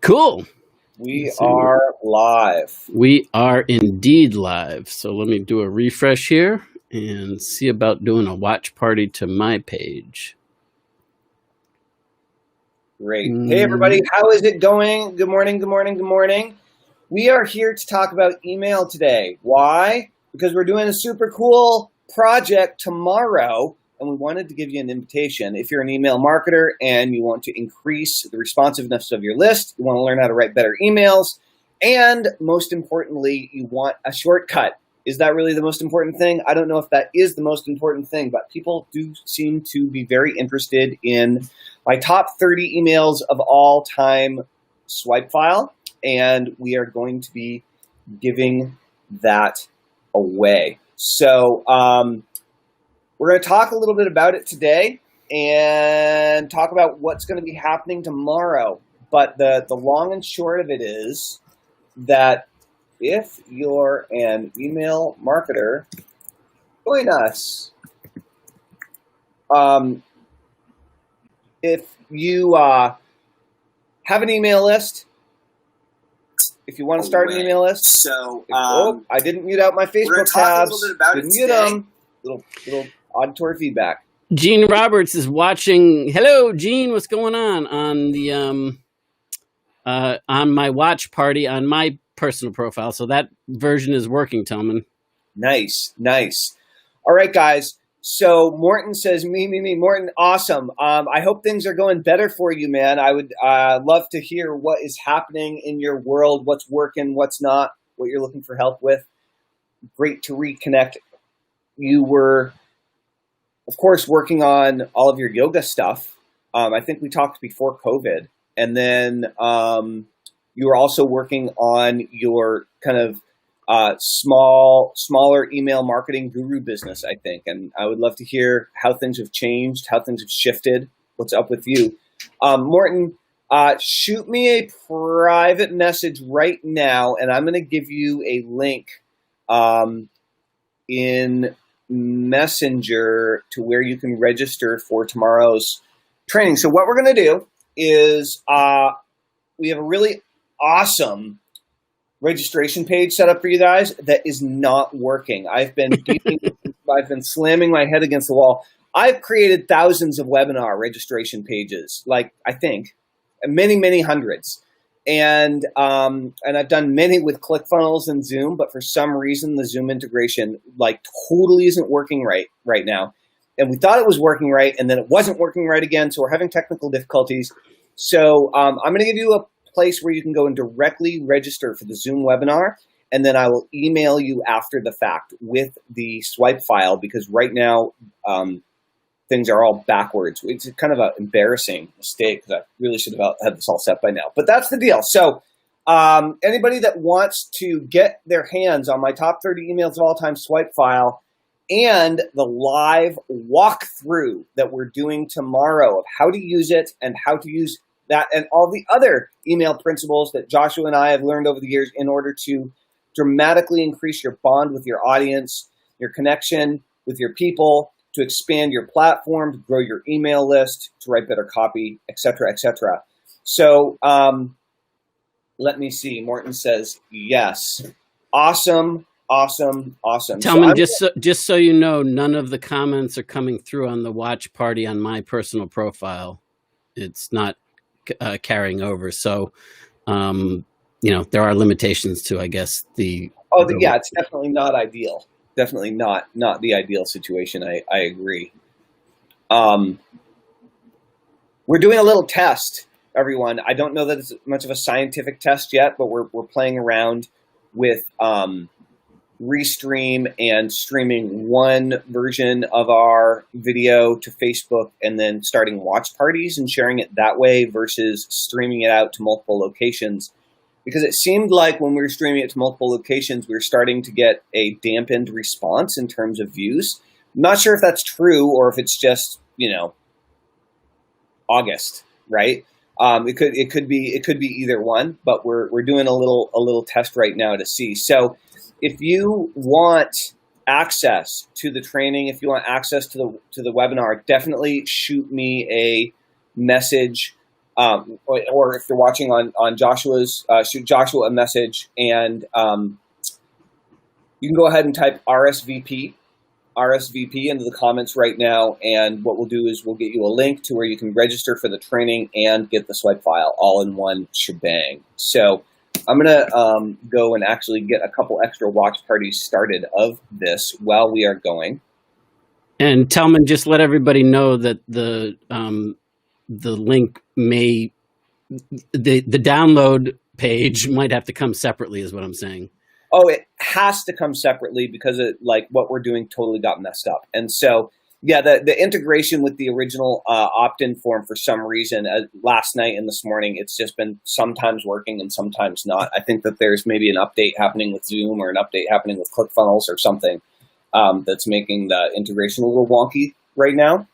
Cool. We are live. We are indeed live. So let me do a refresh here and see about doing a watch party to my page. Great. Hey, everybody. How is it going? Good morning, good morning, good morning. We are here to talk about email today. Why? Because we're doing a super cool project tomorrow, and we wanted to give you an invitation. If you're an email marketer and you want to increase the responsiveness of your list, you want to learn how to write better emails, and most importantly, you want a shortcut. Is that really the most important thing? I don't know if that is the most important thing, but people do seem to be very interested in my top 30 emails of all time swipe file, and we are going to be giving that away. So we're going to talk a little bit about it today and talk about what's going to be happening tomorrow. But the long and short of it is that if you're an email marketer, join us. If you have an email list, if you want to start an email list, so I didn't mute out my Facebook tabs. A little bit about didn't it mute today. them. Little auditory feedback. Gene Roberts is watching. Hello, Gene. What's going on the on my watch party on my personal profile? So that version is working, Tillman. Nice. All right, guys. So Morton says, me. Morton, awesome. I hope things are going better for you, man. I would love to hear what is happening in your world, what's working, what's not, what you're looking for help with. Great to reconnect. You were, of course, working on all of your yoga stuff. I think we talked before COVID. And then you were also working on your kind of smaller email marketing guru business, I think. And I would love to hear how things have changed, how things have shifted. What's up with you? Morton, shoot me a private message right now, and I'm going to give you a link in Messenger to where you can register for tomorrow's training. So what we're going to do is we have a really awesome registration page set up for you guys that is not working. I've been slamming my head against the wall. I've created thousands of webinar registration pages, like I think many hundreds, and I've done many with ClickFunnels and Zoom, but for some reason the Zoom integration like totally isn't working right now. And we thought it was working right, and then it wasn't working right again. So we're having technical difficulties. So I'm going to give you a place where you can go and directly register for the Zoom webinar, and then I will email you after the fact with the swipe file, because right now things are all backwards. It's kind of an embarrassing mistake because I really should have had this all set by now. But that's the deal. So anybody that wants to get their hands on my top 30 emails of all time swipe file and the live walkthrough that we're doing tomorrow of how to use it and how to use that and all the other email principles that Joshua and I have learned over the years in order to dramatically increase your bond with your audience, your connection with your people, to expand your platform, to grow your email list, to write better copy, et cetera, et cetera. So let me see. Morton says, yes. Awesome. Tillman, just so you know, none of the comments are coming through on the watch party on my personal profile. It's not carrying over. So, there are limitations to, I guess, yeah, it's definitely not ideal. Definitely not the ideal situation. I agree. We're doing a little test, everyone. I don't know that it's much of a scientific test yet, but we're playing around with Restream and streaming one version of our video to Facebook and then starting watch parties and sharing it that way versus streaming it out to multiple locations. Because it seemed like when we were streaming it to multiple locations, we were starting to get a dampened response in terms of views. I'm not sure if that's true or if it's just, August, right? It could be either one, but we're doing a little test right now to see. So if you want access to the training, if you want access to the webinar, definitely shoot me a message or if you're watching on Joshua's, shoot Joshua a message, and you can go ahead and type RSVP into the comments right now, and what we'll do is we'll get you a link to where you can register for the training and get the swipe file all in one shebang. So I'm going to go and actually get a couple extra watch parties started of this while we are going. And Telman, just let everybody know that the link may, the download page might have to come separately is what I'm saying. Oh, it has to come separately because what we're doing totally got messed up. And so, yeah, the integration with the original opt-in form for some reason, last night and this morning, it's just been sometimes working and sometimes not. I think that there's maybe an update happening with Zoom or an update happening with ClickFunnels or something that's making the integration a little wonky right now.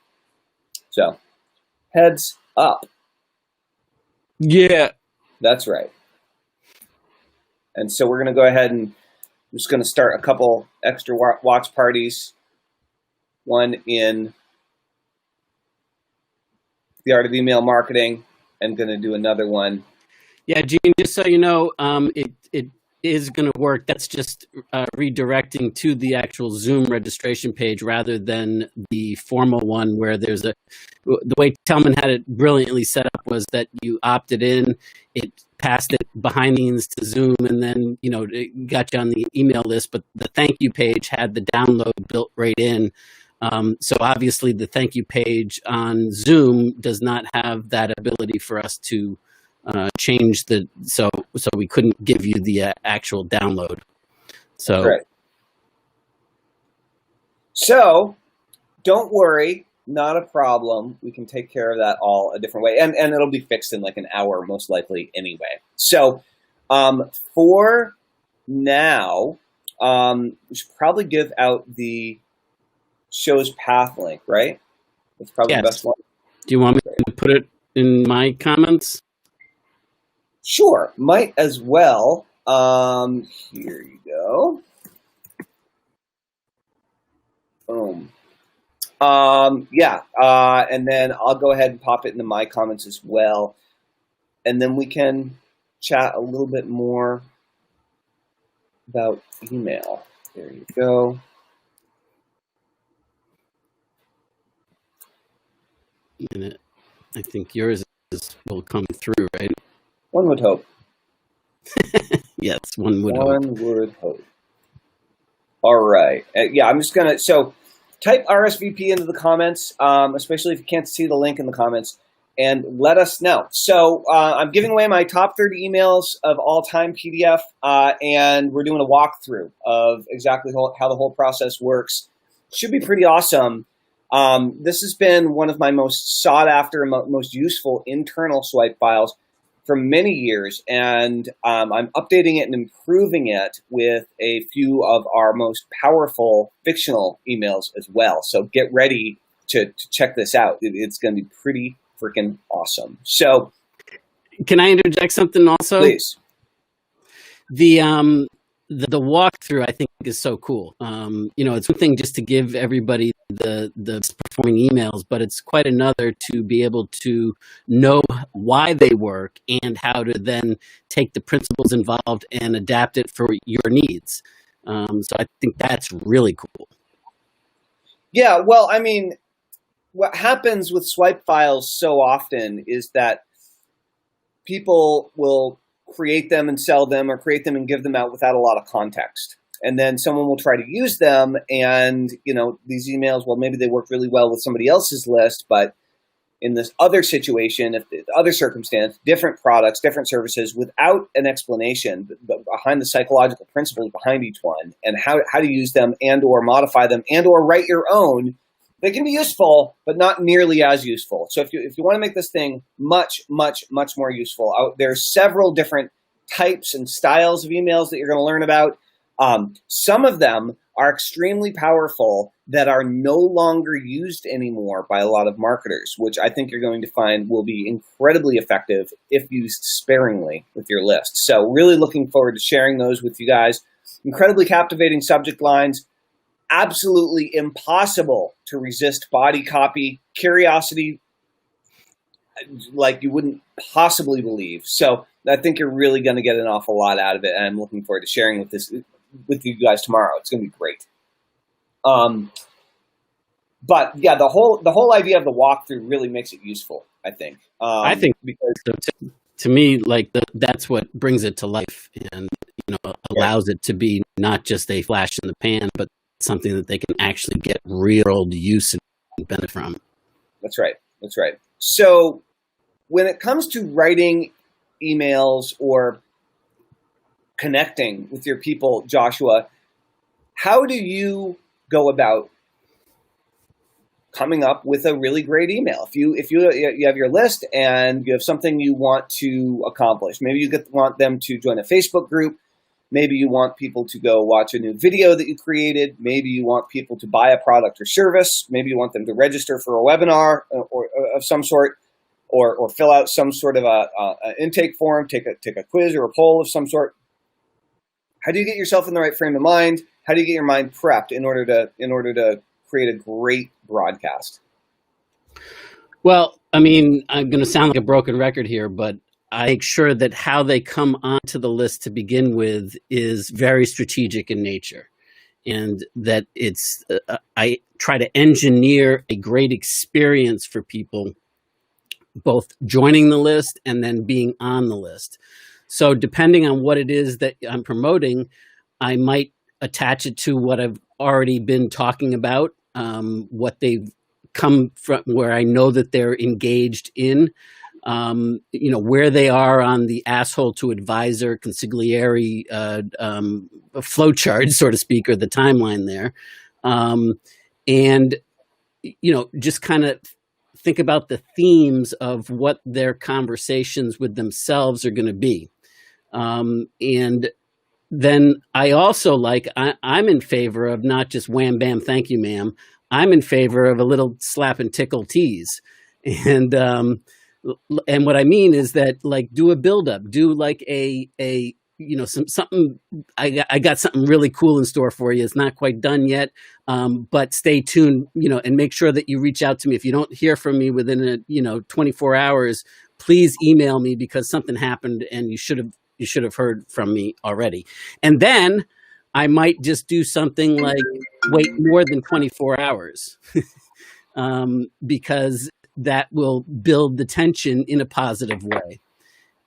So, heads up. Yeah. That's right. And so we're going to go ahead and I'm just going to start a couple extra watch parties. One in the art of email marketing, and going to do another one. Yeah, Gene, just so you know, it is going to work. That's just redirecting to the actual Zoom registration page rather than the formal one where there's the way Telman had it brilliantly set up was that you opted in, it passed it behind the scenes to Zoom, and then, it got you on the email list, but the thank you page had the download built right in. So obviously the thank you page on Zoom does not have that ability for us to change so we couldn't give you the actual download. So, right. So don't worry, not a problem. We can take care of that all a different way, and it'll be fixed in like an hour most likely anyway. So for now, we should probably give out the show's path link, right? That's probably the best one. Do you want me to put it in my comments? Sure, might as well. Here you go. Boom. And then I'll go ahead and pop it into my comments as well. And then we can chat a little bit more about email. There you go. And I think yours will come through, right? One would hope. Yes, one would hope. All right. I'm just going to, so type RSVP into the comments, especially if you can't see the link in the comments, and let us know. So I'm giving away my top 30 emails of all time PDF, and we're doing a walkthrough of exactly how the whole process works. Should be pretty awesome. This has been one of my most sought after and most useful internal swipe files for many years, and I'm updating it and improving it with a few of our most powerful fictional emails as well. So get ready to check this out. It's going to be pretty freaking awesome. So, can I interject something also? Please. The walkthrough I think is so cool. It's one thing just to give everybody the performing emails, but it's quite another to be able to know why they work and how to then take the principles involved and adapt it for your needs. So I think that's really cool. Yeah, well, I mean, what happens with swipe files so often is that people will create them and sell them, or create them and give them out without a lot of context. And then someone will try to use them, and these emails, well, maybe they work really well with somebody else's list, but in this other situation, if the other circumstance, different products, different services, without an explanation behind the psychological principles behind each one, and how to use them and or modify them and or write your own, they can be useful, but not nearly as useful. So if you want to make this thing much, much, much more useful, there's several different types and styles of emails that you're going to learn about. Some of them are extremely powerful that are no longer used anymore by a lot of marketers, which I think you're going to find will be incredibly effective if used sparingly with your list. So really looking forward to sharing those with you guys. Incredibly captivating subject lines. Absolutely impossible to resist body copy. Curiosity like you wouldn't possibly believe. So I think you're really going to get an awful lot out of it, and I'm looking forward to sharing with you guys tomorrow. It's going to be great. But yeah, the whole idea of the walkthrough really makes it useful, I think. I think because to me, like that's what brings it to life, and allows it to be not just a flash in the pan, but something that they can actually get real world use and benefit from. That's right. That's right. So when it comes to writing emails or connecting with your people, Joshua, how do you go about coming up with a really great email? If you have your list and you have something you want to accomplish, maybe you want them to join a Facebook group, maybe you want people to go watch a new video that you created, maybe you want people to buy a product or service, maybe you want them to register for a webinar or of some sort, or fill out some sort of a intake form, take a quiz or a poll of some sort. How do you get yourself in the right frame of mind? How do you get your mind prepped in order to create a great broadcast? Well, I mean, I'm going to sound like a broken record here, but I make sure that how they come onto the list to begin with is very strategic in nature, and that I try to engineer a great experience for people, both joining the list and then being on the list. So depending on what it is that I'm promoting, I might attach it to what I've already been talking about, what they've come from, where I know that they're engaged in, where they are on the asshole to advisor consigliere flowchart, so to speak, or the timeline there. And just kind of think about the themes of what their conversations with themselves are going to be. And then I also I'm in favor of not just wham, bam, thank you, ma'am. I'm in favor of a little slap and tickle tease. And what I mean is that, like, do a buildup, do like something. I got something really cool in store for you. It's not quite done yet, but stay tuned, and make sure that you reach out to me. If you don't hear from me within 24 hours, please email me, because something happened and you should have heard from me already. And then I might just do something like wait more than 24 hours, because that will build the tension in a positive way.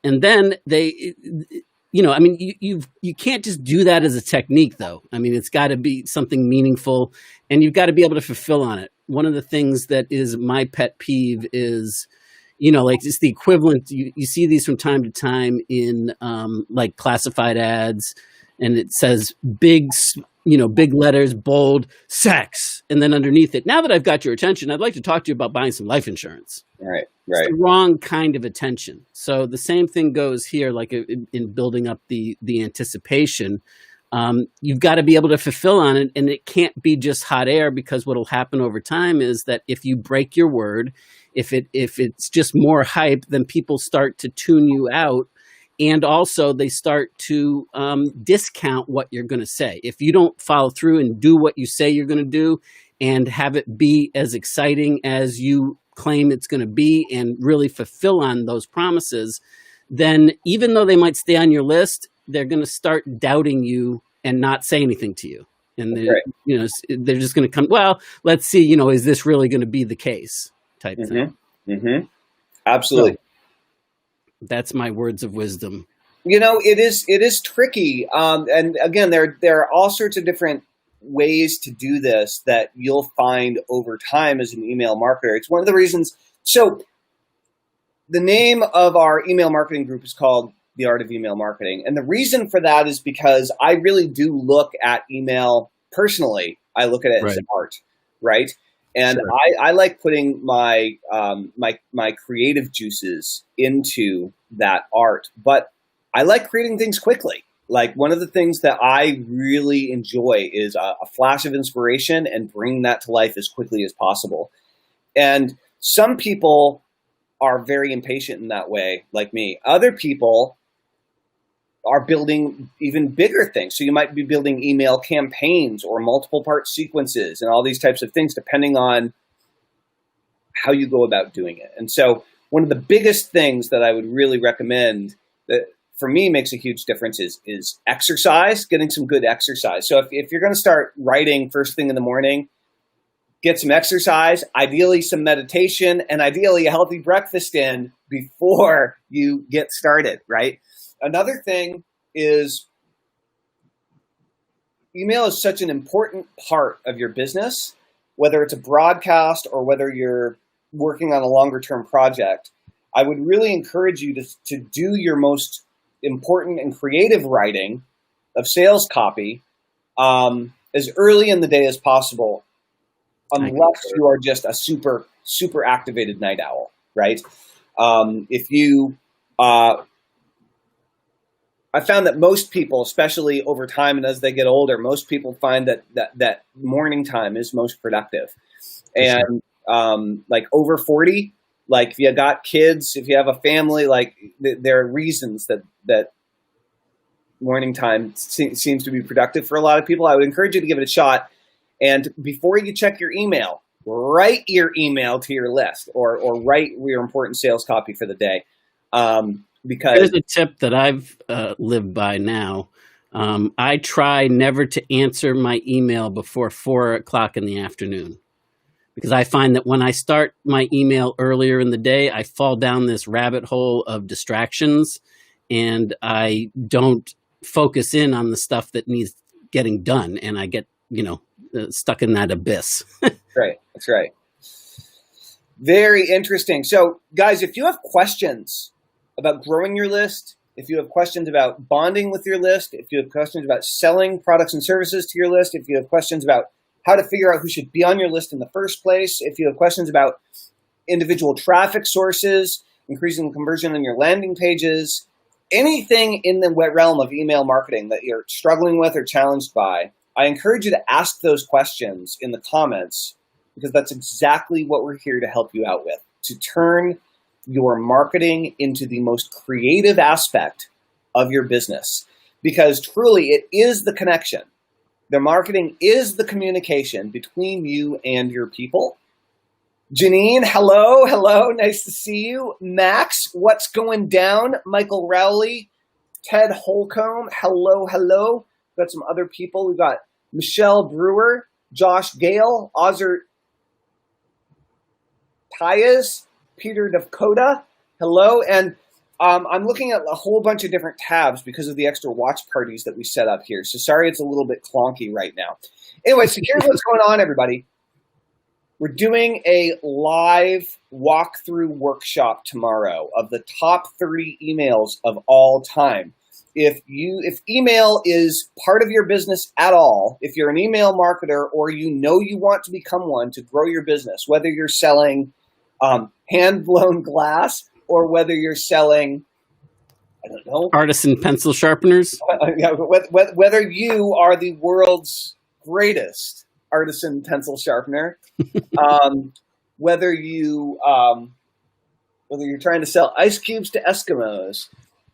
And then you can't just do that as a technique, though. I mean, it's got to be something meaningful, and you've got to be able to fulfill on it. One of the things that is my pet peeve is, like, it's the equivalent. You see these from time to time in like classified ads, and it says big letters, bold, sex. And then underneath it, now that I've got your attention, I'd like to talk to you about buying some life insurance. Right. It's the wrong kind of attention. So the same thing goes here, like in building up the anticipation. You've got to be able to fulfill on it, and it can't be just hot air, because what will happen over time is that if you break your word, if it's just more hype, then people start to tune you out. And also they start to discount what you're going to say. If you don't follow through and do what you say you're going to do and have it be as exciting as you claim it's going to be and really fulfill on those promises, then even though they might stay on your list, they're going to start doubting you and not say anything to you. And they're just going to come, well, let's see, is this really going to be the case type thing. Mm-hmm. Absolutely. So, that's my words of wisdom. It is tricky. And again, there are all sorts of different ways to do this that you'll find over time as an email marketer. It's one of the reasons. So the name of our email marketing group is called The Art of Email Marketing. And the reason for that is because I really do look at email personally. I look at it as art, right? And sure. I like putting my creative juices into that art, but I like creating things quickly. Like, one of the things that I really enjoy is a flash of inspiration and bringing that to life as quickly as possible. And some people are very impatient in that way, like me. Other people are building even bigger things. So you might be building email campaigns or multiple part sequences and all these types of things, depending on how you go about doing it. And so one of the biggest things that I would really recommend that for me makes a huge difference is exercise, getting some good exercise. So if you're going to start writing first thing in the morning, get some exercise, ideally some meditation, and ideally a healthy breakfast in before you get started, right? Another thing is email is such an important part of your business, whether it's a broadcast or whether you're working on a longer term project. I would really encourage you to do your most important and creative writing of sales copy as early in the day as possible, unless you are just a super activated night owl, right? If you I found that most people, especially over time and as they get older, most people find that morning time is most productive. And like over 40, like if you got kids, if you have a family, like there are reasons that morning time seems to be productive for a lot of people. I would encourage you to give it a shot. And before you check your email, write your email to your list or write your important sales copy for the day. Because there's a tip that I've lived by now. I try never to answer my email before 4 o'clock in the afternoon, because I find that when I start my email earlier in the day, I fall down this rabbit hole of distractions and I don't focus in on the stuff that needs getting done. And I get, stuck in that abyss. Right. That's right. Very interesting. So guys, if you have questions about growing your list, if you have questions about bonding with your list, if you have questions about selling products and services to your list, if you have questions about how to figure out who should be on your list in the first place, if you have questions about individual traffic sources, increasing conversion on your landing pages, anything in the realm of email marketing that you're struggling with or challenged by, I encourage you to ask those questions in the comments, because that's exactly what we're here to help you out with, to turn your marketing into the most creative aspect of your business. Because truly, it is the connection. The marketing is the communication between you and your people. Janine, hello, nice to see you. Max, what's going down? Michael Rowley, Ted Holcomb, hello. Got some other people. We've got Michelle Brewer, Josh Gale, Ozzer Tyas, Peter Dakota, hello. And I'm looking at a whole bunch of different tabs because of the extra watch parties that we set up here. So sorry it's a little bit clunky right now. Anyway, so here's what's going on, everybody. We're doing a live walkthrough workshop tomorrow of the top 30 emails of all time. If email is part of your business at all, if you're an email marketer or you want to become one to grow your business, whether you're selling hand-blown glass or whether you're selling, I don't know, artisan pencil sharpeners, whether you are the world's greatest artisan pencil sharpener, whether you're trying to sell ice cubes to Eskimos.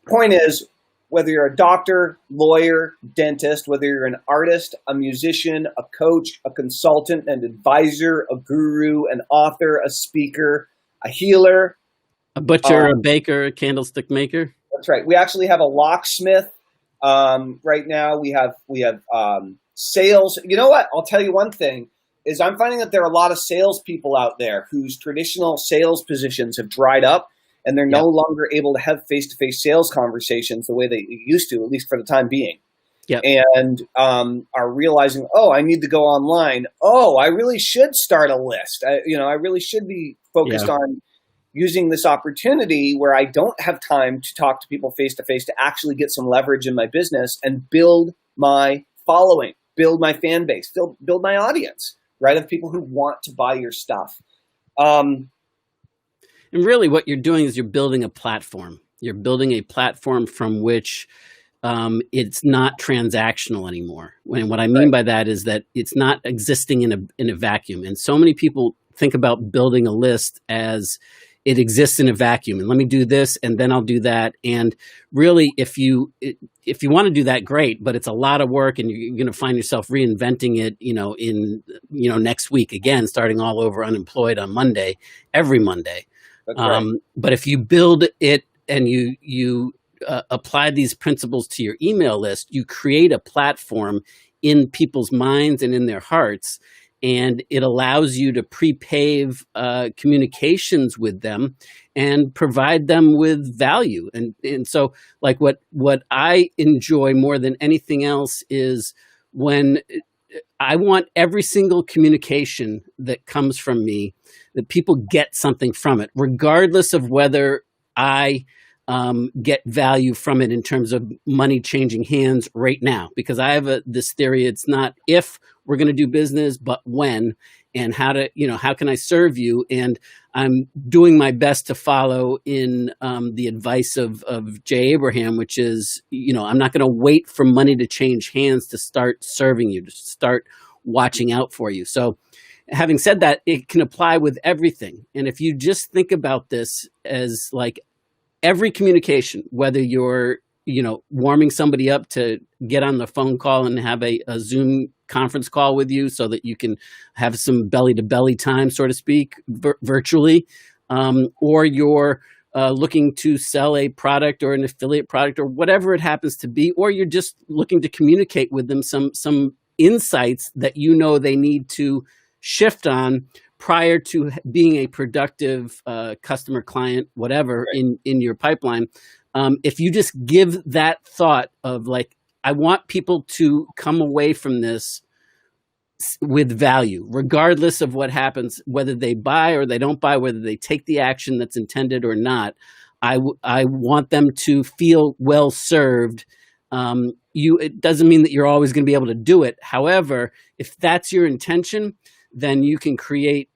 Point is, whether you're a doctor, lawyer, dentist, whether you're an artist, a musician, a coach, a consultant, an advisor, a guru, an author, a speaker, a healer, a butcher, a baker, a candlestick maker. That's right. We actually have a locksmith right now. We have sales. You know what? I'll tell you one thing is I'm finding that there are a lot of salespeople out there whose traditional sales positions have dried up, and they're no longer able to have face-to-face sales conversations the way they used to, at least for the time being. Yep. And are realizing, I need to go online. I really should start a list. I really should be focused on using this opportunity where I don't have time to talk to people face-to-face to actually get some leverage in my business and build my following, build my fan base, build my audience, right, of people who want to buy your stuff. And really what you're doing is you're building a platform. You're building a platform from which it's not transactional anymore. And what I mean by that is that it's not existing in a vacuum. And so many people think about building a list as it exists in a vacuum. And let me do this, and then I'll do that. And really, if you want to do that, great. But it's a lot of work, and you're going to find yourself reinventing it, next week again, starting all over unemployed on Monday, every Monday. That's right. But if you build it and you apply these principles to your email list, you create a platform in people's minds and in their hearts, and it allows you to pre-pave communications with them and provide them with value. And so, like, what I enjoy more than anything else is when I want every single communication that comes from me, that people get something from it, regardless of whether I get value from it in terms of money changing hands right now. Because I have this theory: it's not if we're going to do business, but when, and how can I serve you? And I'm doing my best to follow in the advice of Jay Abraham, which is, I'm not going to wait for money to change hands to start serving you, to start watching out for you. So having said that, it can apply with everything. And if you just think about this as like every communication, whether you're, warming somebody up to get on the phone call and have a Zoom conference call with you so that you can have some belly to belly time, so to speak, virtually, or you're looking to sell a product or an affiliate product or whatever it happens to be, or you're just looking to communicate with them some insights that they need to shift on prior to being a productive customer, client, whatever, in your pipeline. If you just give that thought of like, I want people to come away from this with value, regardless of what happens, whether they buy or they don't buy, whether they take the action that's intended or not. I want them to feel well served. It doesn't mean that you're always going to be able to do it. However, if that's your intention, then you can create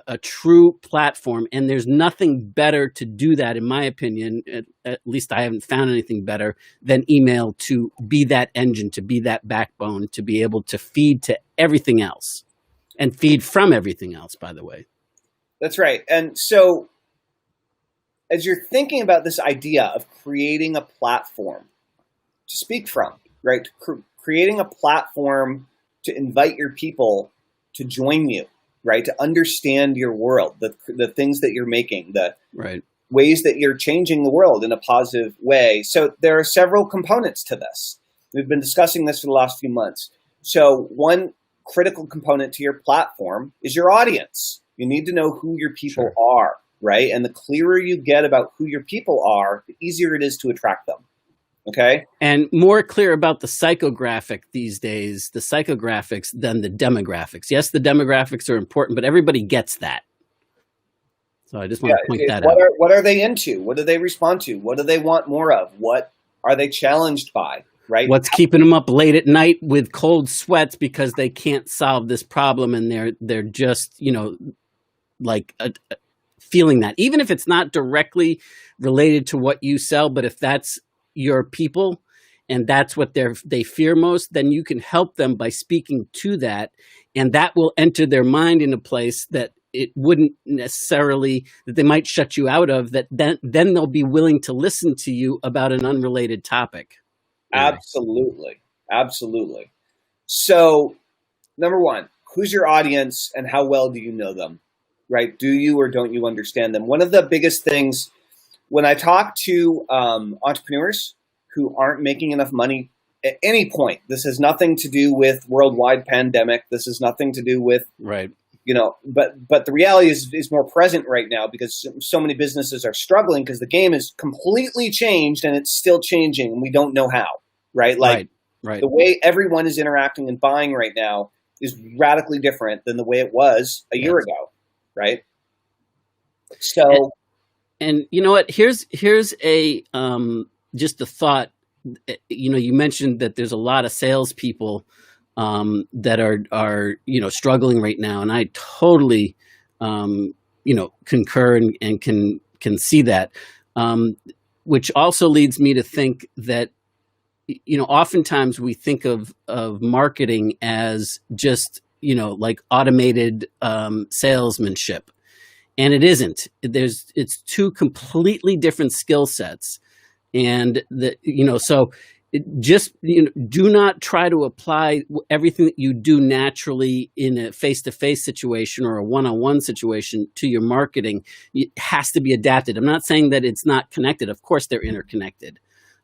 a true platform. And there's nothing better to do that, in my opinion. At least I haven't found anything better than email to be that engine, to be that backbone, to be able to feed to everything else and feed from everything else, by the way. That's right. And so as you're thinking about this idea of creating a platform to speak from, right? Creating a platform to invite your people to join you, right? To understand your world, the things that you're making, the ways that you're changing the world in a positive way. So there are several components to this. We've been discussing this for the last few months. So one critical component to your platform is your audience. You need to know who your people are, right? And the clearer you get about who your people are, the easier it is to attract them. Okay. And more clear about the psychographic these days, the psychographics, than the demographics. Yes, the demographics are important, but everybody gets that. So I just want to point that out. What are they into? What do they respond to? What do they want more of? What are they challenged by? Right. What's keeping them up late at night with cold sweats because they can't solve this problem, and they're just, feeling that, even if it's not directly related to what you sell, but if that's your people and that's what they fear most, then you can help them by speaking to that, and that will enter their mind in a place that it wouldn't necessarily, that they might shut you out of, that then they'll be willing to listen to you about an unrelated topic. Absolutely. Absolutely. So number one, who's your audience and how well do you know them, right? Do you or don't you understand them? One of the biggest things when I talk to entrepreneurs who aren't making enough money at any point, this has nothing to do with worldwide pandemic. This has nothing to do with, but the reality is more present right now because so many businesses are struggling because the game is completely changed and it's still changing and we don't know how, right? Like the way everyone is interacting and buying right now is radically different than the way it was a year ago, right? So, and you know what? Here's a just a thought. You mentioned that there's a lot of salespeople that are struggling right now, and I totally concur and can see that, which also leads me to think that oftentimes we think of marketing as just like automated salesmanship, and it isn't. It's two completely different skill sets, and so just, do not try to apply everything that you do naturally in a face-to-face situation or a one-on-one situation to your marketing. It has to be adapted. I'm not saying that it's not connected. Of course they're interconnected.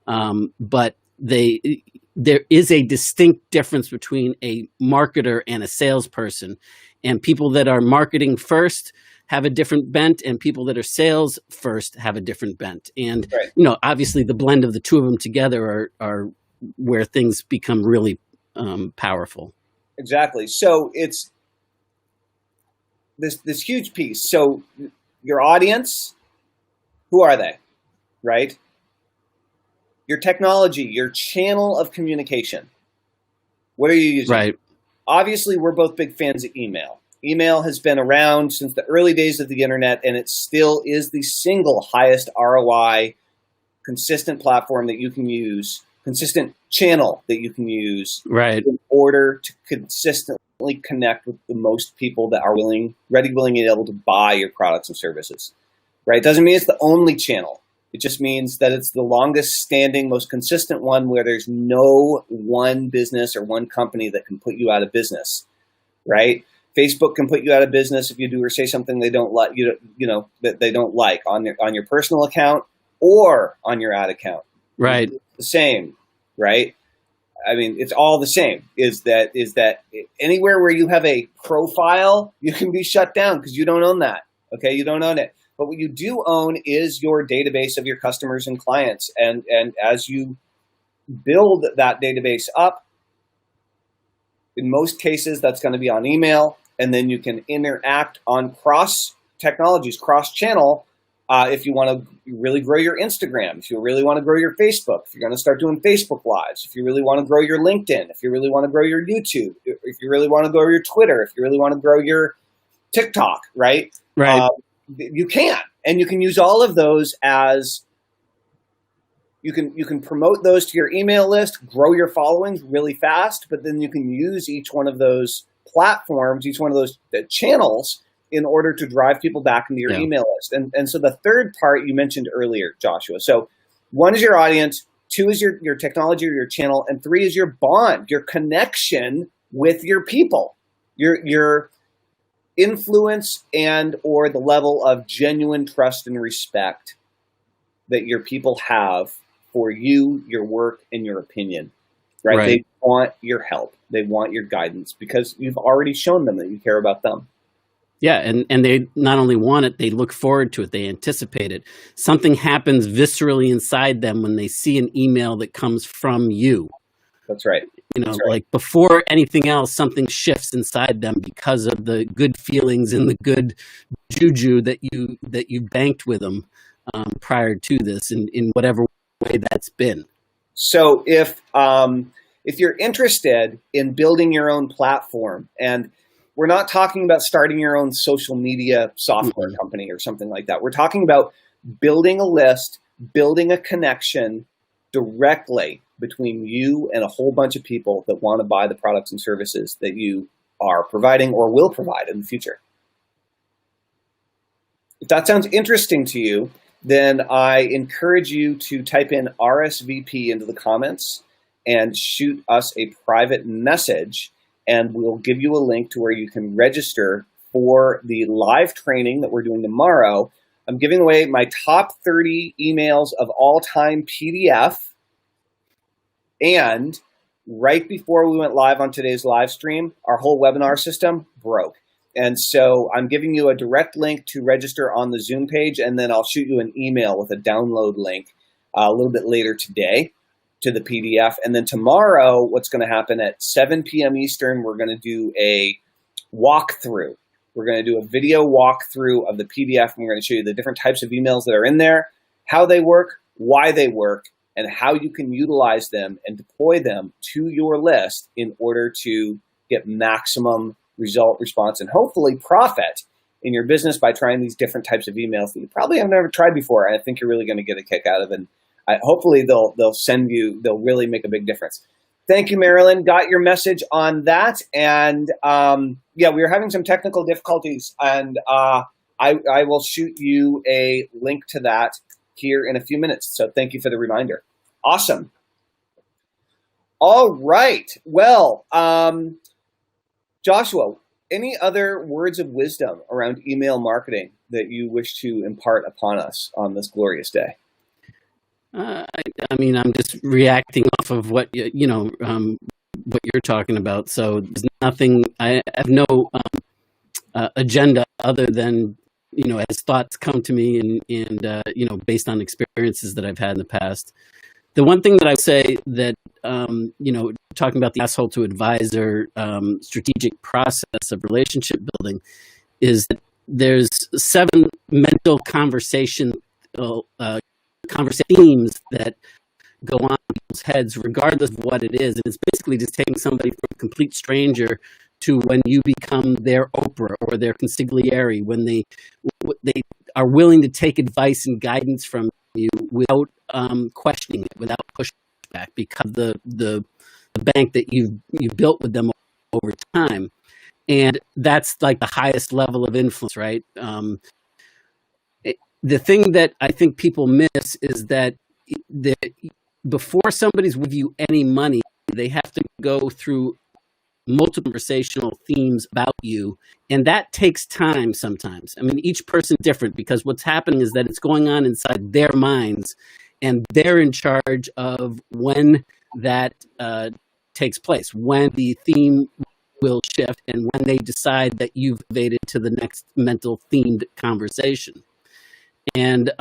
But there is a distinct difference between a marketer and a salesperson, and people that are marketing first have a different bent, and people that are sales first have a different bent. And, right. Obviously the blend of the two of them together are where things become really powerful. Exactly. So it's this huge piece. So your audience, who are they, right? Your technology, your channel of communication. What are you using? Right. Obviously, we're both big fans of email. Email has been around since the early days of the internet, and it still is the single highest ROI consistent platform that you can use, consistent channel that you can use, right, in order to consistently connect with the most people that are ready, willing, and able to buy your products and services. Right? It doesn't mean it's the only channel. It just means that it's the longest standing, most consistent one where there's no one business or one company that can put you out of business, right? Facebook can put you out of business if you do or say something they don't like, that they don't like on your personal account or on your ad account. Right. It's the same, right? I mean, it's all the same. Is that anywhere where you have a profile, you can be shut down because you don't own that. Okay, you don't own it. But what you do own is your database of your customers and clients. And as you build that database up, in most cases, that's going to be on email. And then you can interact on cross technologies, cross channel. If you want to really grow your Instagram, if you really want to grow your Facebook, if you're going to start doing Facebook Lives, if you really want to grow your LinkedIn, if you really want to grow your YouTube, if you really want to grow your Twitter, if you really want to grow your TikTok, right? Right. You can, and you can use all of those as you can promote those to your email list, grow your followings really fast, but then you can use each one of those platforms, each one of those channels in order to drive people back into your email list. And so the third part you mentioned earlier, Joshua. So 1 is your audience, 2 is your technology or your channel, and 3 is your bond, your connection with your people, your influence and or the level of genuine trust and respect that your people have for you, your work, and your opinion, right? They want your help. They want your guidance because you've already shown them that you care about them. Yeah, and they not only want it, they look forward to it. They anticipate it. Something happens viscerally inside them when they see an email that comes from you. That's right. That's right. Like before anything else, something shifts inside them because of the good feelings and the good juju that you banked with them prior to this, in whatever way that's been. So if you're interested in building your own platform, and we're not talking about starting your own social media software company or something like that. We're talking about building a list, building a connection directly between you and a whole bunch of people that want to buy the products and services that you are providing or will provide in the future. If that sounds interesting to you, then I encourage you to type in RSVP into the comments and shoot us a private message, and we'll give you a link to where you can register for the live training that we're doing tomorrow. I'm giving away my top 30 emails of all time PDF. And right before we went live on today's live stream, our whole webinar system broke. And so I'm giving you a direct link to register on the Zoom page, and then I'll shoot you an email with a download link a little bit later today to the PDF. And then tomorrow, what's going to happen at 7 p.m. Eastern, we're going to do a walkthrough. We're going to do a video walkthrough of the PDF, and we're going to show you the different types of emails that are in there, how they work, why they work, and how you can utilize them and deploy them to your list in order to get maximum result, response, and hopefully profit in your business by trying these different types of emails that you probably have never tried before, and I think you're really going to get a kick out of it. And hopefully they'll really make a big difference. Thank you, Marilyn. Got your message on that. And yeah, we were having some technical difficulties, and I will shoot you a link to that here in a few minutes. So thank you for the reminder. Awesome. All right. Well, Joshua, any other words of wisdom around email marketing that you wish to impart upon us on this glorious day? I mean, I'm just reacting off of what what you're talking about. So there's nothing. I have no agenda other than as thoughts come to me and based on experiences that I've had in the past. The one thing that I would say that talking about the asshole to advisor strategic process of relationship building is that there's 7 mental conversation themes that go on in people's heads, regardless of what it is. And it's basically just taking somebody from a complete stranger to when you become their Oprah or their consigliere, when they are willing to take advice and guidance from you without questioning it, without pushback, because the bank that you've built with them over time. And that's like the highest level of influence, right? The thing that I think people miss is that before somebody's with you any money, they have to go through multiple conversational themes about you. And that takes time sometimes. I mean, each person's different, because what's happening is that it's going on inside their minds, and they're in charge of when that takes place, when the theme will shift, and when they decide that you've elevated to the next mental themed conversation. And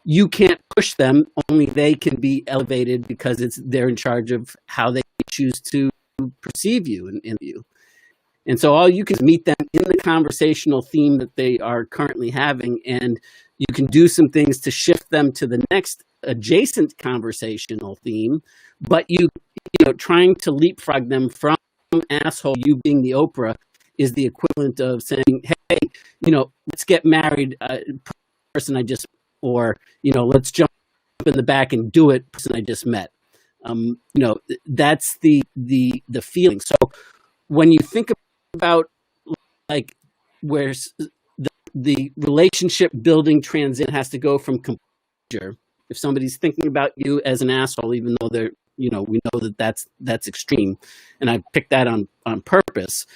you can't push them, only they can be elevated, because they're in charge of how they choose to perceive you and you. And so all you can meet them in the conversational theme that they are currently having, and you can do some things to shift them to the next adjacent conversational theme, but trying to leapfrog them from asshole, you being the Oprah, is the equivalent of saying, hey, let's get married, person I just, or let's jump in the back and do it, person I just met. That's the feeling. So when you think about like where the relationship building transit has to go from composure. If somebody's thinking about you as an asshole, even though they're we know that that's extreme, and I picked that on purpose.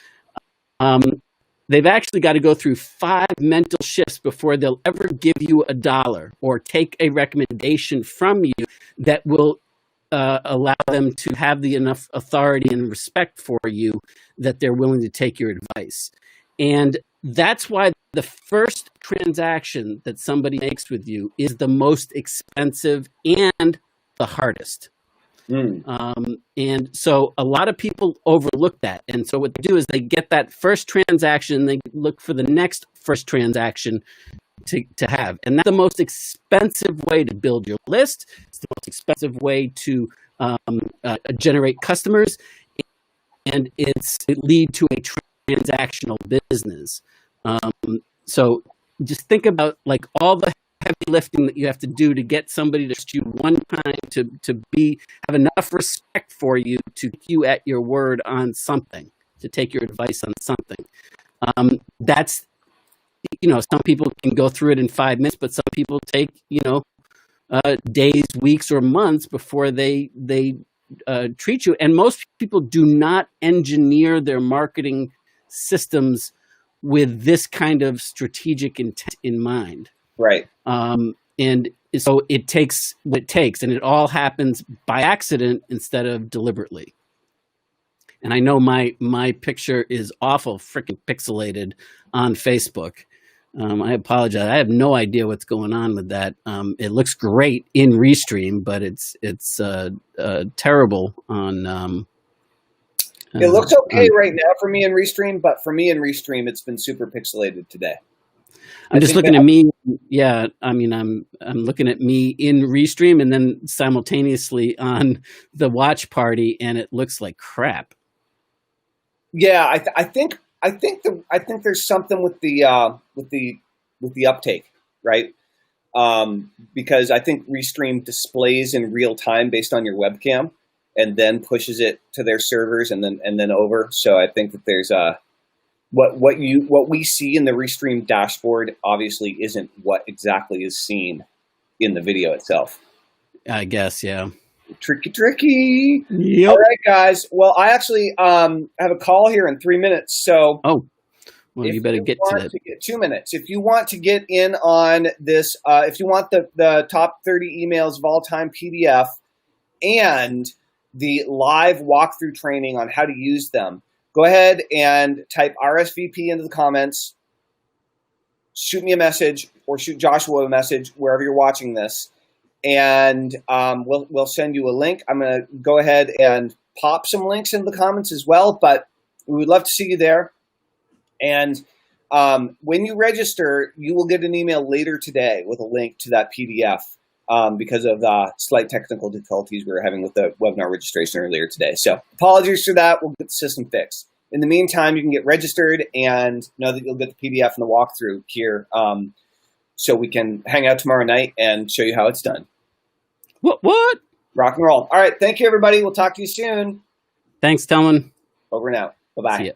They've actually got to go through 5 mental shifts before they'll ever give you $1 or take a recommendation from you that will allow them to have the enough authority and respect for you that they're willing to take your advice. And that's why the first transaction that somebody makes with you is the most expensive and the hardest. And so a lot of people overlook that. And so what they do is they get that first transaction, they look for the next first transaction to have. And that's the most expensive way to build your list. It's the most expensive way to generate customers. And it lead to a transactional business. So just think about like all the heavy lifting that you have to do to get somebody to trust you one time, to have enough respect for you to take you at your word on something, to take your advice on something. That's, some people can go through it in 5 minutes, but some people take, days, weeks, or months before they treat you. And most people do not engineer their marketing systems with this kind of strategic intent in mind. Right. And so it takes what it takes, and it all happens by accident instead of deliberately. And I know my picture is awful freaking pixelated on Facebook. I apologize. I have no idea what's going on with that. It looks great in Restream, but it's terrible on. It looks okay right now for me in Restream, but for me in Restream, it's been super pixelated today. I'm just looking at me. Yeah, I mean, I'm looking at me in Restream and then simultaneously on the watch party, and it looks like crap. Yeah, I think there's something with the uptake, right? Because I think Restream displays in real time based on your webcam, and then pushes it to their servers and then over. So I think that there's what we see in the Restream dashboard obviously isn't what exactly is seen in the video itself. I guess, yeah. Tricky. Yep. All right, guys. Well, I actually have a call here in 3 minutes. So well, you better get to that. 2 minutes. If you want to get in on this, if you want the top 30 emails of all time PDF and the live walkthrough training on how to use them, go ahead and type RSVP into the comments. Shoot me a message or shoot Joshua a message wherever you're watching this. And we'll send you a link. I'm going to go ahead and pop some links in the comments as well, but we would love to see you there. And when you register, you will get an email later today with a link to that PDF because of the slight technical difficulties we were having with the webinar registration earlier today. So apologies for that. We'll get the system fixed. In the meantime, you can get registered and know that you'll get the PDF and the walkthrough here so we can hang out tomorrow night and show you how it's done. What? Rock and roll. All right. Thank you, everybody. We'll talk to you soon. Thanks, Telman. Over and out. Bye-bye. See ya.